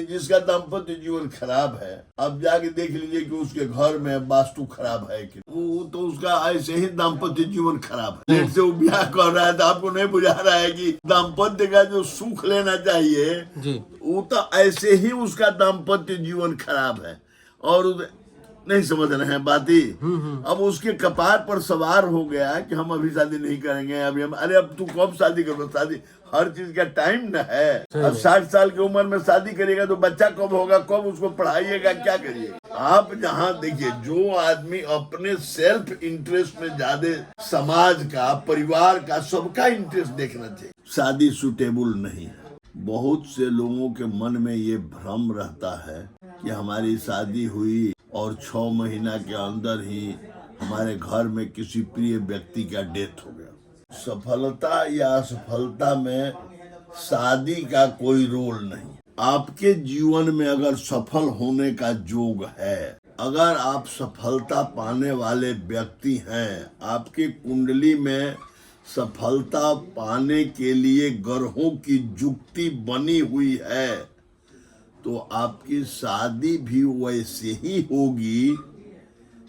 जिसका दाम्पत्य जीवन खराब है, अब जाके देख लीजिए कि उसके घर में वास्तु खराब है कि वो तो उसका ऐसे ही दाम्पत्य जीवन खराब है। लेट से वो ब्याह कर रहा है तो आपको नहीं बुझा रहा है कि दाम्पत्य का जो सुख लेना चाहिए जी, वो तो ऐसे ही उसका दाम्पत्य जीवन खराब है। और नहीं समझ रहे हैं बात ही। अब उसके कपार पर सवार हो गया कि हम अभी शादी नहीं करेंगे, अभी हम, अरे अब तू कब शादी करो? शादी हर चीज का टाइम न है। अब 60 साल की उम्र में शादी करेगा तो बच्चा कब होगा, कब उसको पढ़ाइएगा, क्या करिएगा आप? जहाँ देखिए, जो आदमी अपने सेल्फ इंटरेस्ट में ज्यादा समाज का, परिवार का, सबका इंटरेस्ट देखना चाहिए, शादी सुटेबल नहीं है। बहुत से लोगों के मन में ये भ्रम रहता है कि हमारी शादी हुई और 6 महीना के अंदर ही हमारे घर में किसी प्रिय व्यक्ति का डेथ हो गया। सफलता या असफलता में शादी का कोई रोल नहीं। आपके जीवन में अगर सफल होने का योग है, अगर आप सफलता पाने वाले व्यक्ति हैं, आपके कुंडली में सफलता पाने के लिए ग्रहों की युक्ति बनी हुई है, तो आपकी शादी भी वैसे ही होगी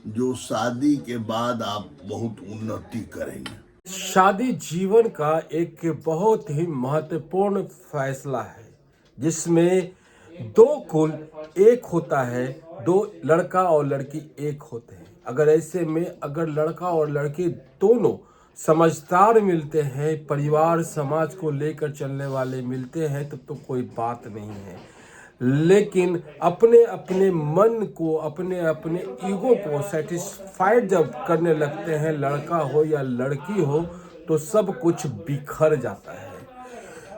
जो शादी के बाद आप बहुत उन्नति करेंगे। शादी जीवन का एक बहुत ही महत्वपूर्ण फैसला है जिसमें दो कुल एक होता है, दो लड़का और लड़की एक होते हैं। अगर ऐसे में अगर लड़का और लड़की दोनों समझदार मिलते हैं, परिवार समाज को लेकर चलने वाले मिलते हैं, तब तो कोई बात नहीं है। लेकिन अपने अपने मन को, अपने अपने ईगो को सेटिस्फाइड जब करने लगते हैं, लड़का हो या लड़की हो, तो सब कुछ बिखर जाता है।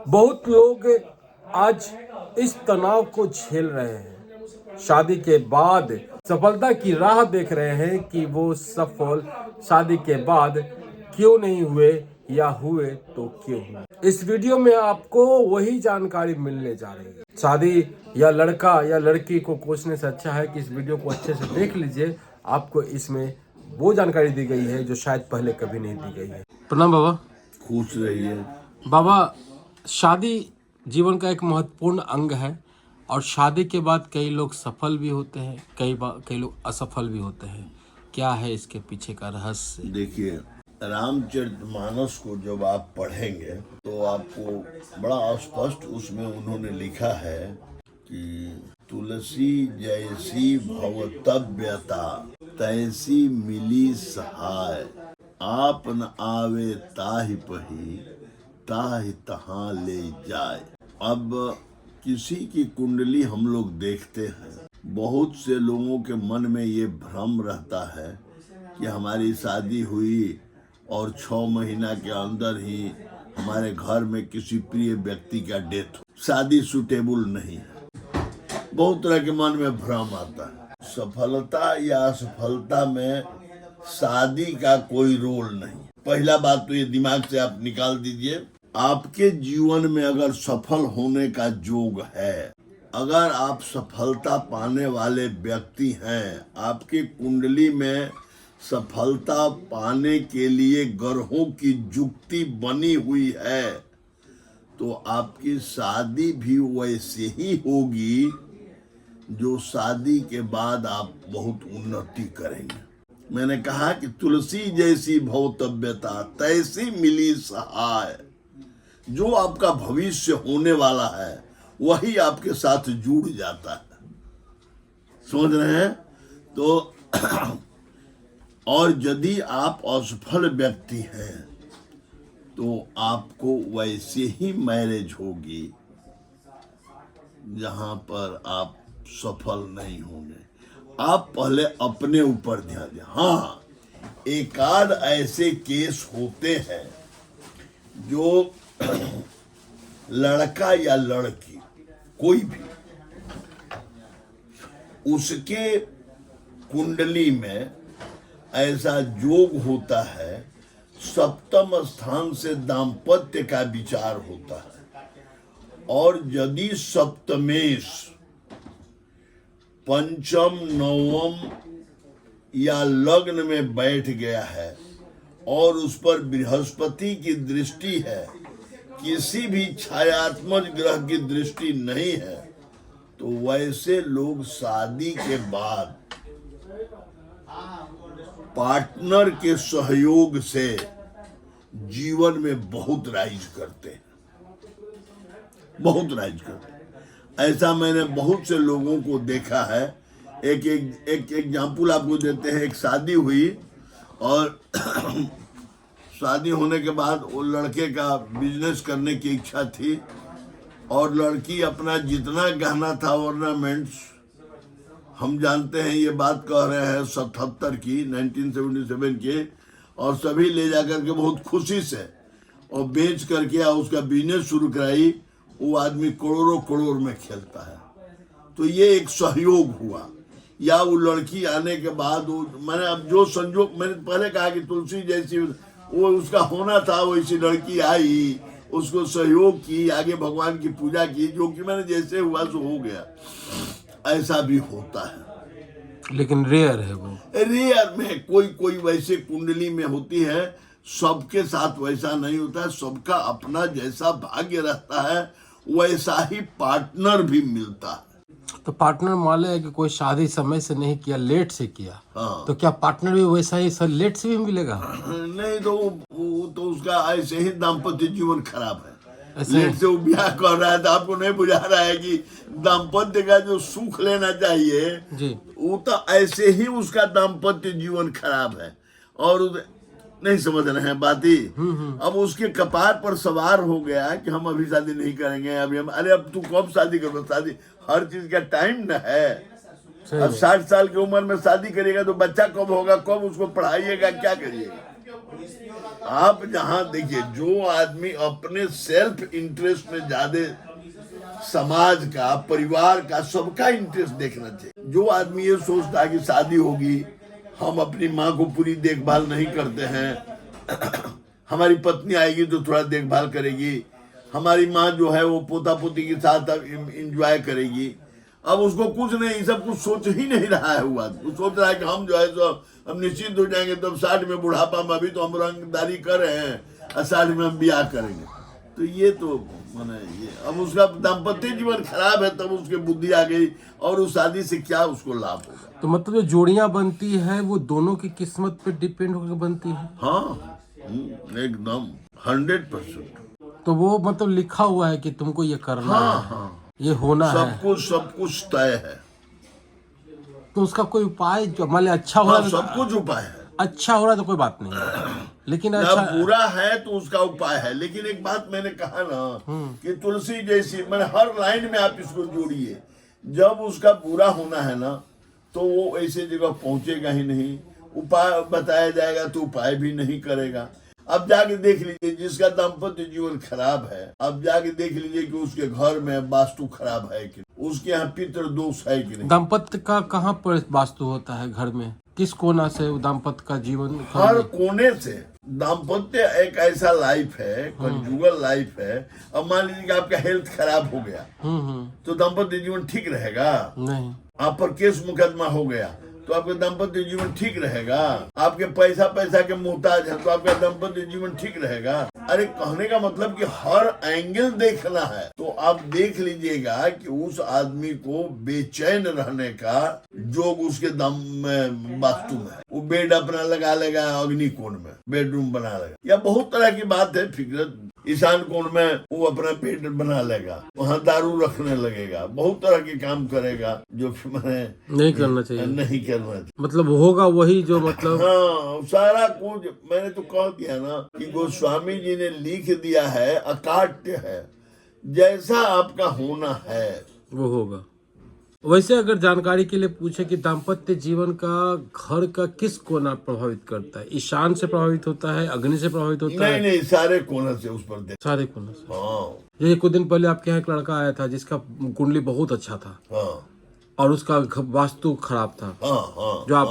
बहुत लोग आज इस तनाव को झेल रहे हैं, शादी के बाद सफलता की राह देख रहे हैं कि वो सफल शादी के बाद क्यों नहीं हुए, या हुए तो क्यों हुए। इस वीडियो में आपको वही जानकारी मिलने जा रही है। शादी या लड़का या लड़की को पूछने से अच्छा है कि इस वीडियो को अच्छे से देख लीजिए। आपको इसमें वो जानकारी दी गई है जो शायद पहले कभी नहीं दी गई है। प्रणाम बाबा। खुश रहिए। बाबा, शादी जीवन का एक महत्वपूर्ण अंग है और शादी के बाद कई लोग सफल भी होते हैं, कई लोग असफल भी होते हैं। क्या है इसके पीछे का रहस्य? देखिए, रामचरितमानस को जब आप पढ़ेंगे तो आपको बड़ा स्पष्ट उसमें उन्होंने लिखा है कि तुलसी जैसी भवतव्यता तैसी मिली सहाय, आप न आवे ताहि पही ताहि तहाँ ले जाए। अब किसी की कुंडली हम लोग देखते हैं, बहुत से लोगों के मन में ये भ्रम रहता है कि हमारी शादी हुई और 6 महीना के अंदर ही हमारे घर में किसी प्रिय व्यक्ति का डेथ हो, शादी सुटेबल नहीं है। बहुत तरह के मन में भ्रम आता है। सफलता या असफलता में शादी का कोई रोल नहीं। पहला बात तो ये दिमाग से आप निकाल दीजिए। आपके जीवन में अगर सफल होने का योग है, अगर आप सफलता पाने वाले व्यक्ति हैं, आपके कुंडली में सफलता पाने के लिए ग्रहों की युक्ति बनी हुई है, तो आपकी शादी भी वैसे ही होगी जो शादी के बाद आप बहुत उन्नति करेंगे। मैंने कहा कि तुलसी जैसी भवतव्यता तैसी मिली सहाय। जो आपका भविष्य होने वाला है वही आपके साथ जुड़ जाता है, समझ रहे हैं? तो और यदि आप असफल व्यक्ति हैं तो आपको वैसे ही मैरिज होगी जहां पर आप सफल नहीं होंगे। आप पहले अपने ऊपर ध्यान दें। हाँ, एकाध ऐसे केस होते हैं जो लड़का या लड़की कोई भी, उसके कुंडली में ऐसा योग होता है, सप्तम स्थान से दाम्पत्य का विचार होता है, और यदि सप्तमेश पंचम नवम या लग्न में बैठ गया है और उस पर बृहस्पति की दृष्टि है, किसी भी छायात्मक ग्रह की दृष्टि नहीं है, तो वैसे लोग शादी के बाद पार्टनर के सहयोग से जीवन में बहुत राइज करते हैं, बहुत राइज करते हैं। ऐसा मैंने बहुत से लोगों को देखा है। एक एग्जाम्पल आपको देते हैं। एक शादी हुई और शादी होने के बाद वो लड़के का बिजनेस करने की इच्छा थी और लड़की अपना जितना गहना था ऑर्नामेंट्स, हम जानते हैं ये बात कह रहे हैं 77 की 1977 के, और सभी ले जाकर के बहुत खुशी से और बेच करके उसका बिजनेस शुरू कराई। वो आदमी करोड़ों करोड़ में खेलता है। तो ये एक सहयोग हुआ। या वो लड़की आने के बाद मैंने अब जो संजोग, मैंने पहले कहा कि तुलसी जैसी वो उसका होना था, वैसी लड़की आई, उसको सहयोग की, आगे भगवान की पूजा की, जो कि मैंने जैसे हुआ सो हो गया। ऐसा भी होता है, लेकिन रेयर है वो। रेयर में कोई वैसे कुंडली में होती है, सबके साथ वैसा नहीं होता है। सबका अपना जैसा भाग्य रहता है वैसा ही पार्टनर भी मिलता है। तो पार्टनर मान ले कि कोई शादी समय से नहीं किया, लेट से किया, हाँ। तो क्या पार्टनर भी वैसा ही सर लेट से भी मिलेगा? नहीं तो वो तो उसका ऐसे ही दाम्पत्य जीवन खराब है। ऐसे लेट से वो ब्याह कर रहा है तो आपको नहीं बुझा रहा है कि दाम्पत्य का जो सुख लेना चाहिए जी, वो तो ऐसे ही उसका दाम्पत्य जीवन खराब है। और नहीं समझ रहे हैं बात ही। अब उसके कपार पर सवार हो गया कि हम अभी शादी नहीं करेंगे, अभी हम, अरे अब तू कब शादी करो? शादी हर चीज का टाइम न है। अब 60 साल की उम्र में शादी करिएगा तो बच्चा कब होगा, कब उसको पढ़ाइएगा, क्या करिएगा? आप जहाँ देखिए, जो आदमी अपने सेल्फ इंटरेस्ट में ज्यादा समाज का, परिवार का, सबका इंटरेस्ट देखना चाहिए। जो आदमी ये सोचता है कि शादी होगी, हम अपनी माँ को पूरी देखभाल नहीं करते हैं, हमारी पत्नी आएगी तो थोड़ा देखभाल करेगी, हमारी माँ जो है वो पोता पोती के साथ एंजॉय करेगी। अब उसको कुछ नहीं, सब कुछ सोच ही नहीं रहा है। वो आदमी सोच रहा है कि हम जो है तो हम निश्चिंत हो जाएंगे, तब 60 में बुढ़ापा में, अभी तो हम रंगदारी कर रहे हैं और 60 में हम ब्याह करेंगे। तो ये तो माने ये अब उसका दाम्पत्य जीवन खराब है, तब उसकी बुद्धि आ गई और उस शादी से क्या उसको लाभ होगा? तो मतलब जो जोड़ियां बनती है वो दोनों की किस्मत पे डिपेंड होकर बनती है। हाँ, एकदम 100%। तो वो मतलब लिखा हुआ है कि तुमको ये करना हाँ, है, हाँ, ये होना है, सब कुछ तय है। तो उसका कोई उपाय जो मान लिया अच्छा हो हाँ, रहा है, सब कुछ उपाय है। अच्छा हो रहा है तो कोई बात नहीं है, लेकिन जब अच्छा बुरा है तो उसका उपाय है। लेकिन एक बात मैंने कहा ना कि तुलसी जैसी, मैंने हर लाइन में आप इसको जोड़िए। जब उसका बुरा होना है ना तो वो ऐसे जगह पहुंचेगा ही नहीं। उपाय बताया जाएगा तो उपाय भी नहीं करेगा। अब जाके देख लीजिए, जिसका दाम्पत्य जीवन खराब है, अब जाके देख लीजिए कि उसके घर में वास्तु खराब है कि उसके यहाँ पितृ दोष है कि नहीं। दाम्पत्य का कहाँ पर वास्तु होता है घर में? किस कोना से दाम्पत्य का जीवन? हर कोने से। दाम्पत्य एक ऐसा लाइफ है, कंजुगल लाइफ है। अब मान लीजिए कि आपका हेल्थ खराब हो गया तो दाम्पत्य जीवन ठीक रहेगा? नहीं। आप पर केस मुकदमा हो गया तो आपका दाम्पत्य जीवन ठीक रहेगा? आपके पैसा के मोहताज है तो आपका दाम्पत्य जीवन ठीक रहेगा? अरे कहने का मतलब कि हर एंगल देखना है। तो आप देख लीजिएगा कि उस आदमी को बेचैन रहने का जोग उसके दम में वास्तु में, वो बेड अपना लगा लेगा अग्नि कोण में, बेडरूम बना लेगा, या बहुत तरह की बात है। फिक्र ईशान कोण में वो अपना पेट बना लेगा, वहाँ दारू रखने लगेगा, बहुत तरह के काम करेगा जो मैंने नहीं करना चाहिए, नहीं करना चाहिए। मतलब होगा वही जो मतलब हाँ, सारा कुछ मैंने तो कह दिया ना कि गोस्वामी जी ने लिख दिया है, अकाट्य है। जैसा आपका होना है वो होगा। वैसे अगर जानकारी के लिए पूछे कि दाम्पत्य जीवन का घर का किस कोना प्रभावित करता है? ईशान से प्रभावित होता है, अग्नि से प्रभावित होता है? नहीं, सारे कोने से उस पर देख। सारे कोने से। हाँ, जैसे कुछ दिन पहले आपके यहाँ एक लड़का आया था जिसका कुंडली बहुत अच्छा था, हाँ, और उसका वास्तु खराब था। हाँ हाँ जो आप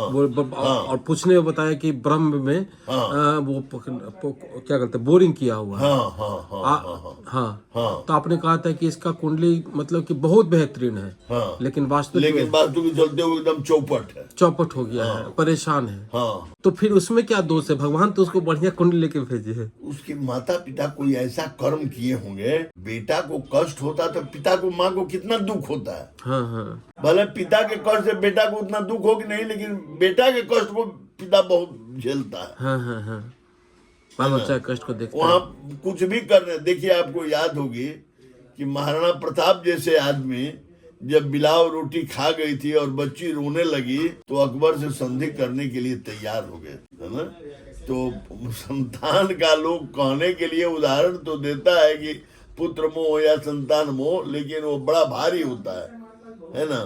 और पूछने में बताया कि ब्रह्म में वो क्या कहते हैं, बोरिंग किया हुआ है। हाँ हाँ हाँ हाँ हाँ। तो आपने कहा था कि इसका कुंडली मतलब कि बहुत बेहतरीन है, हाँ। लेकिन वास्तु के चलते वो एकदम चौपट हो गया है, परेशान है। हाँ। तो फिर उसमें क्या दोष है? भगवान तो उसको बढ़िया कुंडली लेके भेजे है। उसके माता पिता कोई ऐसा कर्म किए होंगे, बेटा को कष्ट होता तो पिता को, माँ को कितना दुख होता है। हाँ हाँ। भले पिता के कष्ट से बेटा को उतना दुख हो कि नहीं, लेकिन बेटा के कष्ट को पिता बहुत झेलता है। हाँ हाँ हाँ। बाल बच्चा कष्ट को देखता वहाँ है। कुछ भी करने, देखिए आपको याद होगी कि महाराणा प्रताप जैसे आदमी जब बिलाव रोटी खा गई थी और बच्ची रोने लगी तो अकबर से संधि करने के लिए तैयार हो गए, है ना। तो संतान का लोग कहने के लिए उदाहरण तो देता है कि पुत्र मोह या संतान मोह, लेकिन वो बड़ा भारी होता है ना।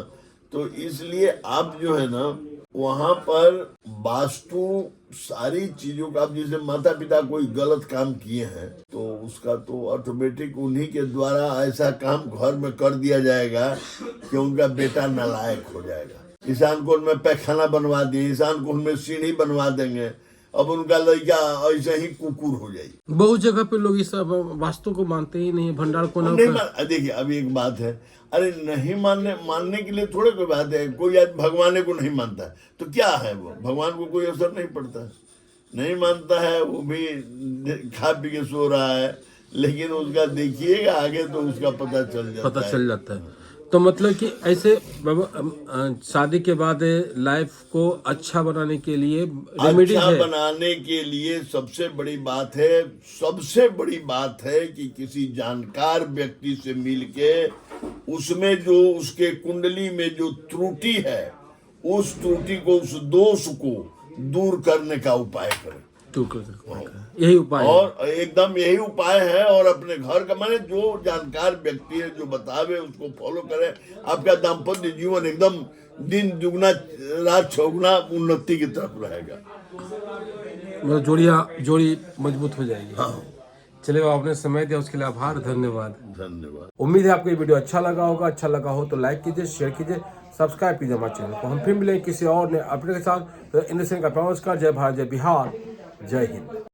तो इसलिए आप जो है ना वहाँ पर वास्तु सारी चीजों का, अब जैसे माता पिता कोई गलत काम किए हैं तो उसका तो ऑटोमेटिक उन्हीं के द्वारा ऐसा काम घर में कर दिया जाएगा कि उनका बेटा नालायक हो जाएगा। ईशान कोण में पैखाना बनवा दिए, ईशान कोण में सीढ़ी बनवा देंगे, अब उनका लड़का ऐसे ही कुकुर हो जाएगी। बहुत जगह पे लोग इस वास्तु को मानते ही नहीं, भंडार को देखिए अभी एक बात है, अरे नहीं मानने के लिए थोड़े कोई बात है। कोई आज भगवान को नहीं मानता है तो क्या है, वो भगवान को कोई असर नहीं पड़ता है, नहीं मानता है, वो भी खा पी के सो रहा है, लेकिन उसका देखिएगा आगे तो उसका पता चल जाता है। तो मतलब कि ऐसे शादी के बाद लाइफ को अच्छा बनाने के लिए रेमेडी अच्छा है। बनाने के लिए सबसे बड़ी बात है कि किसी जानकार व्यक्ति से मिलके उसमें जो उसके कुंडली में जो त्रुटि है उस त्रुटि को, उस दोष को दूर करने का उपाय करें। यही उपाय और एकदम यही उपाय है। और अपने घर का, माने जो जानकार व्यक्ति है जो बतावे उसको फॉलो करें, आपका दाम्पत्य जीवन एकदम दिन दुगना रात चौगुना उन्नति की तरफ रहेगा, मतलब जोड़ी मजबूत हो जाएगी। हाँ। चलिए, आपने समय दिया उसके लिए आभार, धन्यवाद। उम्मीद है आपको ये वीडियो अच्छा लगा होगा। अच्छा लगा हो तो लाइक कीजिए, शेयर कीजिए, सब्सक्राइब कीजिए हमारे चैनल को। हम फिर मिलेंगे किसी और नए अपडेट के साथ। तो इन का नमस्कार। जय भारत, जय बिहार, जय हिंद।